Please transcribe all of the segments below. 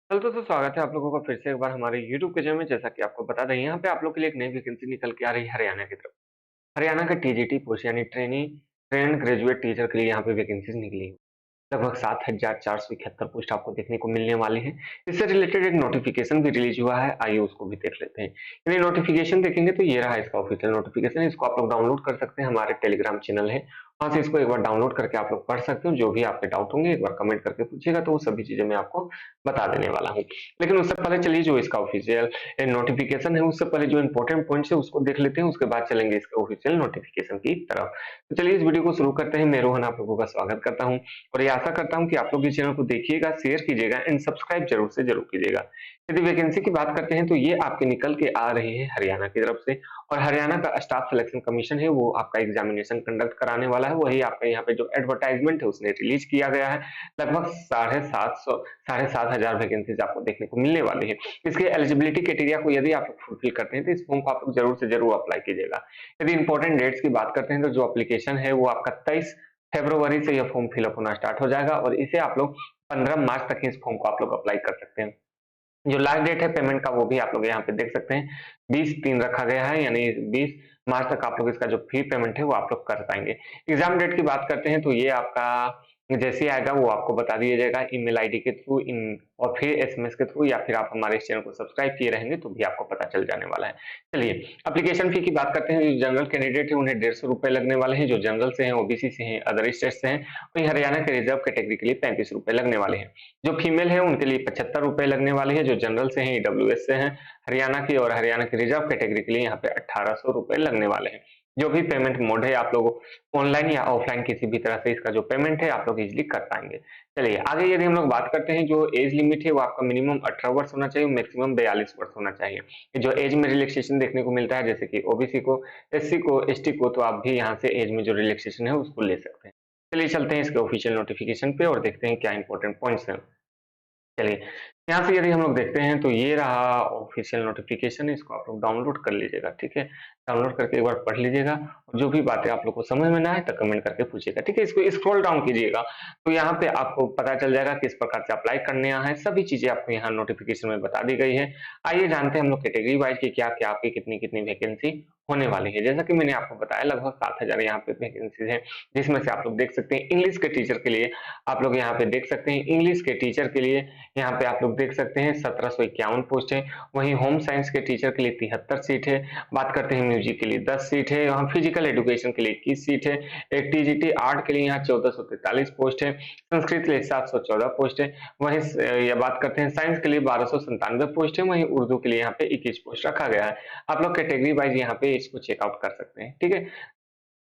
तो स्वागत है आप लोगों का फिर से एक बार हमारे YouTube के चैनल में। जैसा कि आपको बता दें, यहाँ पे आप लोग के लिए एक नई वैकेंसी निकल के आ रही है हरियाणा की तरफ। हरियाणा का टीजीटी पोस्ट यानी ट्रेंड ग्रेजुएट टीचर के लिए यहाँ पे वैकेंसीज निकली है। लगभग 7,471 पोस्ट आपको देखने को मिलने वाली है। इससे रिलेटेड एक नोटिफिकेशन भी रिलीज हुआ है, आइए उसको भी देख लेते हैं। यदि नोटिफिकेशन देखेंगे तो ये रहा इसका ऑफिशियल नोटिफिकेशन। इसको आप लोग डाउनलोड कर सकते हैं, हमारे टेलीग्राम चैनल है, वहां से इसको एक बार डाउनलोड करके आप लोग पढ़ सकते हो। जो भी आपके डाउट होंगे एक बार कमेंट करके पूछिएगा, तो वो सभी चीजें मैं आपको बता देने वाला हूँ। लेकिन उससे पहले चलिए जो इसका ऑफिशियल नोटिफिकेशन है, उससे पहले जो इंपॉर्टेंट पॉइंट्स है उसको देख लेते हैं, उसके बाद चलेंगे इसके ऑफिशियल नोटिफिकेशन की तरफ। तो चलिए इस वीडियो को शुरू करते हैं। मैं रोहन आप लोगों का स्वागत करता हूँ और ये आशा करता हूँ कि आप लोग इस चैनल को देखिएगा, शेयर कीजिएगा एंड सब्सक्राइब जरूर से जरूर कीजिएगा। यदि वैकेंसी की बात करते हैं तो ये आपके निकल के आ रही है हरियाणा की तरफ से। और हरियाणा का स्टाफ सिलेक्शन कमीशन है, वो आपका एग्जामिनेशन कंडक्ट कराने वाला है। वही आपका यहाँ पे जो एडवर्टाइजमेंट है उसने रिलीज किया गया है। लगभग 7,500 वैकेंसीज आपको देखने को मिलने वाली है। इसके एलिजिबिलिटी क्राइटेरिया को यदि आप लोग फुलफिल करते हैं तो इस फॉर्म को आप लोग जरूर से जरूर अप्लाई कीजिएगा। यदि इंपॉर्टेंट डेट्स की बात करते हैं तो जो एप्लीकेशन है वो आपका 23 फरवरी से यह फॉर्म फिलअप होना स्टार्ट हो जाएगा और इसे आप लोग 15 मार्च तक इस फॉर्म को आप लोग अप्लाई कर सकते हैं। जो लास्ट डेट है पेमेंट का वो भी आप लोग यहाँ पे देख सकते हैं, 20/3 रखा गया है, यानी 20 मार्च तक आप लोग इसका जो फी पेमेंट है वो आप लोग कर पाएंगे। एग्जाम डेट की बात करते हैं तो ये आपका जैसे ही आएगा वो आपको बता दिया जाएगा ईमेल आईडी के थ्रू, इन और फिर एसएमएस के थ्रू, या फिर आप हमारे इस चैनल को सब्सक्राइब किए रहेंगे तो भी आपको पता चल जाने वाला है। चलिए एप्लीकेशन फी की बात करते हैं। जो जनरल कैंडिडेट है उन्हें 150 रुपए लगने वाले हैं, जो जनरल से हैं, ओबीसी से हैं, अदर स्टेट से हैं। वहीं हरियाणा के रिजर्व कैटेगरी के लिए 35 रुपए लगने वाले हैं। जो फीमेल है उनके लिए 75 रुपए लगने वाले हैं, जो जनरल से हैं, ईडब्ल्यूएस से हैं हरियाणा की, और हरियाणा की रिजर्व कैटेगरी के लिए यहाँ पे 1800 रुपए लगने वाले हैं। जो भी पेमेंट मोड है आप लोग ऑनलाइन या ऑफलाइन किसी भी तरह से इसका जो पेमेंट है आप लोग इजिली कर पाएंगे। चलिए आगे यदि हम लोग बात करते हैं, जो एज लिमिट है वो आपका मिनिमम 18 वर्ष होना चाहिए, मैक्सिमम 42 वर्ष होना चाहिए। जो एज में रिलैक्सेशन देखने को मिलता है, जैसे कि ओबीसी को, एससी को, एसटी को, तो आप भी यहाँ से एज में जो रिलैक्सेशन है उसको ले सकते हैं। चलिए चलते हैं इसके ऑफिशियल नोटिफिकेशन पे और देखते हैं क्या इंपॉर्टेंट पॉइंट्स हैं। चलिए, यहाँ से यदि हम लोग देखते हैं तो ये रहा ऑफिशियल नोटिफिकेशन, इसको आप लोग डाउनलोड कर लीजिएगा, ठीक है? डाउनलोड करके एक बार पढ़ लीजिएगा और जो भी बातें आप लोग को समझ में ना आए तो कमेंट करके पूछिएगा, ठीक है? इसको स्क्रॉल डाउन कीजिएगा तो यहाँ पे आपको पता चल जाएगा किस प्रकार से अप्लाई करने है, सभी चीजें आपको यहाँ नोटिफिकेशन में बता दी गई है। आइए जानते हैं हम लोग कैटेगरी वाइज की क्या-क्या आपकी कितनी-कितनी वैकेंसी होने वाली है। जैसा कि मैंने आपको बताया लगभग 7,000 यहाँ पे वैकेंसीज हैं, जिसमें से आप लोग देख सकते हैं इंग्लिश के टीचर के लिए आप लोग यहाँ पे देख सकते हैं, इंग्लिश के टीचर के लिए यहाँ पे आप लोग देख सकते हैं 1751 पोस्ट है। वहीं होम साइंस के टीचर के लिए 73 सीट है। बात करते हैं म्यूजिक के लिए 10 सीट है। वहाँ फिजिकल एजुकेशन के लिए 21 सीट है। एक टीजीटी आर्ट के लिए यहाँ 1443 पोस्ट है। संस्कृत के लिए 714 पोस्ट है। वहीं या बात करते हैं साइंस के लिए 1297 पोस्ट है। वहीं उर्दू के लिए यहाँ पे 21 पोस्ट रखा गया है। आप लोग कैटेगरी वाइज यहाँ पे इसको चेकआउट कर सकते हैं, ठीक है?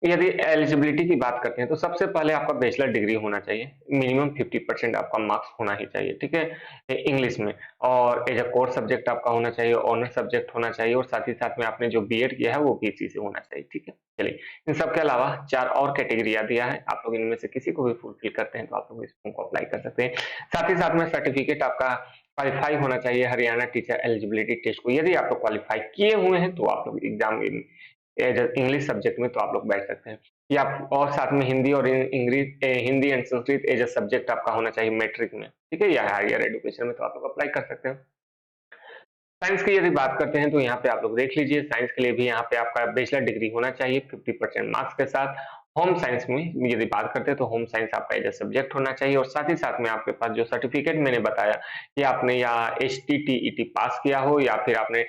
यदि एलिजिबिलिटी की बात करते हैं तो सबसे पहले आपका बैचलर डिग्री होना चाहिए, मिनिमम 50% आपका मार्क्स होना ही चाहिए, ठीक है? इंग्लिश में, और एज अ कोर सब्जेक्ट आपका होना चाहिए, ऑनर सब्जेक्ट होना चाहिए, और साथ ही साथ में आपने जो बीएड किया है वो बीएससी से होना चाहिए, ठीक है? चलिए इन सब के अलावा 4 और कैटेगरिया दिया है, आप लोग इनमें से किसी को भी फुलफिल करते हैं तो आप लोग इस फॉर्म को अप्लाई कर सकते हैं। साथ ही साथ में सर्टिफिकेट आपका क्वालिफाई होना चाहिए हरियाणा टीचर एलिजिबिलिटी टेस्ट को। यदि आप लोग क्वालिफाई किए हुए हैं तो आप लोग एग्जाम एज इंग्लिश सब्जेक्ट में तो आप लोग बैठ सकते हैं, या और साथ में हिंदी और English, Hindi and Sanskrit as a subject आपका होना चाहिए मैट्रिक में, ठीक है? या हायर एजुकेशन में तो आप लोग अप्लाई कर सकते हैं। साइंस की यदि बात करते हैं तो यहाँ पे आप लोग देख लीजिए, साइंस के लिए भी यहाँ पे आपका बैचलर डिग्री होना चाहिए 50% मार्क्स के साथ। होम साइंस में यदि बात करते हैं तो होम साइंस आपका एज अ सब्जेक्ट होना चाहिए, और साथ ही साथ में आपके पास जो सर्टिफिकेट मैंने बताया कि आपने या एचटीटीईटी पास किया हो, या फिर आपने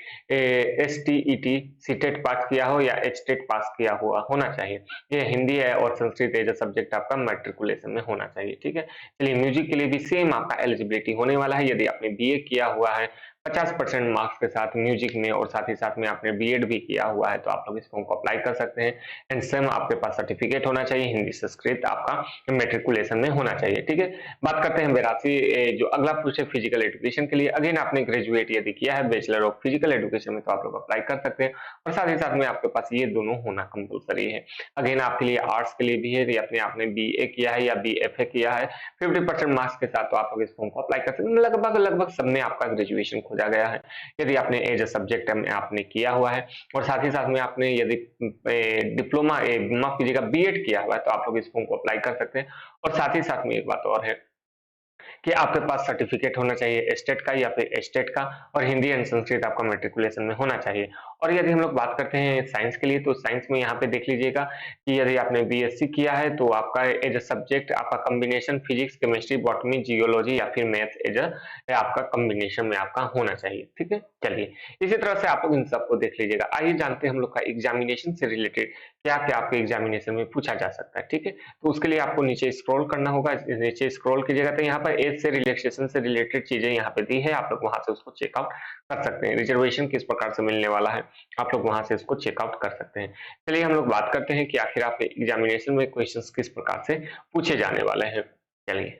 एसटीईटी सीटेट पास किया हो, या एचटेट पास किया हुआ होना चाहिए। ये हिंदी है और संस्कृत एज अ सब्जेक्ट आपका मैट्रिकुलेशन में होना चाहिए, ठीक है? चलिए म्यूजिक के लिए भी सेम आपका एलिजिबिलिटी होने वाला है। यदि आपने बीए किया हुआ है 50% मार्क्स के साथ म्यूजिक में, और साथ ही साथ में आपने बीएड भी किया हुआ है तो आप लोग इस फॉर्म को अप्लाई कर सकते हैं। एंड सेम आपके पास सर्टिफिकेट होना चाहिए, हिंदी संस्कृत आपका मैट्रिकुलेशन में होना चाहिए, ठीक है? बात करते हैं बेरासी जो अगला पूछे फिजिकल एजुकेशन के लिए। अगेन आपने ग्रेजुएट यदि किया है बैचलर ऑफ फिजिकल एजुकेशन में तो आप लोग अप्लाई कर सकते हैं, और साथ ही साथ में आपके पास ये दोनों होना कंपलसरी है। अगेन आपके लिए आर्ट्स के लिए भी है, यदि आपने बीए किया है या बीएफए किया है 50% मार्क्स के साथ तो आप लोग इस फॉर्म को अप्लाई कर सकते हैं। लगभग लगभग सब में आपका ग्रेजुएशन खोजा गया है, यदि आपने एज अ सब्जेक्ट में आपने किया हुआ है, और साथ ही साथ में आपने यदि डिप्लोमा माफ कीजिएगा बीएड किया हुआ है तो आप लोग इस फॉर्म को अप्लाई कर सकते हैं। और साथ ही साथ में एक बात और है, कि आपके पास सर्टिफिकेट होना चाहिए स्टेट का या फिर स्टेट का, और हिंदी एंड संस्कृत आपका मैट्रिकुलेशन में होना चाहिए। और यदि हम लोग बात करते हैं साइंस के लिए, तो साइंस में यहाँ पे देख लीजिएगा कि यदि आपने बीएससी किया है तो आपका एज अ सब्जेक्ट आपका combination physics, chemistry, botany, geology या फिर मैथ्स एज अ आपका कॉम्बिनेशन में आपका होना चाहिए। ठीक है, चलिए इसी तरह से आप लोग इन सबको देख लीजिएगा। आइए जानते हैं हम लोग का एग्जामिनेशन से रिलेटेड क्या क्या आपके एग्जामिनेशन में पूछा जा सकता है। ठीक है, तो उसके लिए आपको नीचे स्क्रॉल करना होगा। नीचे स्क्रॉल कीजिएगा तो यहाँ पर एज से रिलैक्सेशन से रिलेटेड चीजें यहाँ पे दी है, आप लोग वहां से उसको चेकआउट कर सकते हैं। रिजर्वेशन किस प्रकार से मिलने वाला है आप लोग वहां से इसको चेकआउट कर सकते हैं। चलिए हम लोग बात करते हैं कि आखिर आपके एग्जामिनेशन में क्वेश्चंस किस प्रकार से पूछे जाने वाले हैं। चलिए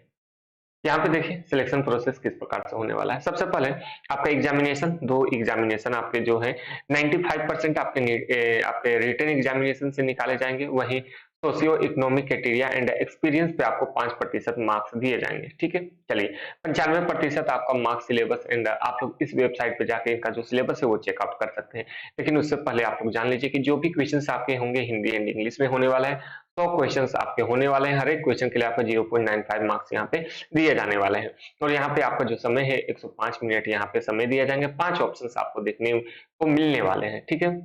यहाँ पे देखिए सिलेक्शन प्रोसेस किस प्रकार से होने वाला है। सबसे पहले आपका एग्जामिनेशन, दो एग्जामिनेशन आपके जो है 95% आपके रिटन एग्जामिनेशन से निकाले जाएंगे, वहीं socio economic criteria and experience पे आपको 5% मार्क्स दिए जाएंगे। ठीक है, चलिए 95% आपका मार्क्स सिलेबस एंड आप लोग इस वेबसाइट पे जाके इनका जो सिलेबस है वो चेकआउट कर सकते हैं। लेकिन उससे पहले आप लोग जान लीजिए कि जो भी क्वेश्चन आपके होंगे हिंदी एंड इंग्लिश में होने वाला है। 100 क्वेश्चंस आपके होने वाले हैं, हर एक क्वेश्चन के लिए आपका 0.95 मार्क्स यहाँ पे दिए जाने वाले हैं। और यहाँ पे आपका जो समय है 105 मिनट यहाँ पे समय दिया जाएंगे। 5 ऑप्शंस आपको देखने को मिलने वाले हैं। ठीक है,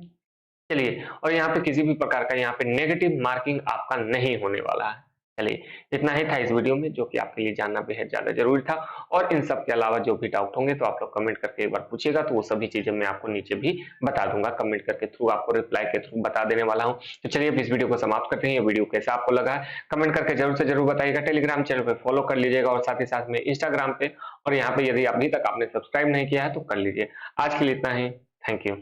चलिए और यहाँ पे किसी भी प्रकार का यहाँ पे नेगेटिव मार्किंग आपका नहीं होने वाला है। चलिए इतना ही था इस वीडियो में जो कि आपके लिए जानना बेहद ज्यादा जरूरी था। और इन सब के अलावा जो भी डाउट होंगे तो आप लोग कमेंट करके एक बार पूछिएगा, तो वो सभी चीजें मैं आपको नीचे भी बता दूंगा, कमेंट करके थ्रू आपको रिप्लाई के थ्रू बता देने वाला हूँ। तो चलिए अब इस वीडियो को समाप्त करते हैं। ये वीडियो कैसा आपको लगा है कमेंट करके जरूर से जरूर बताइएगा। टेलीग्राम चैनल पे फॉलो कर लीजिएगा और साथ ही साथ में इंस्टाग्राम पे, और यहाँ पे यदि अभी तक आपने सब्सक्राइब नहीं किया है तो कर लीजिए। आज के लिए इतना ही, थैंक यू।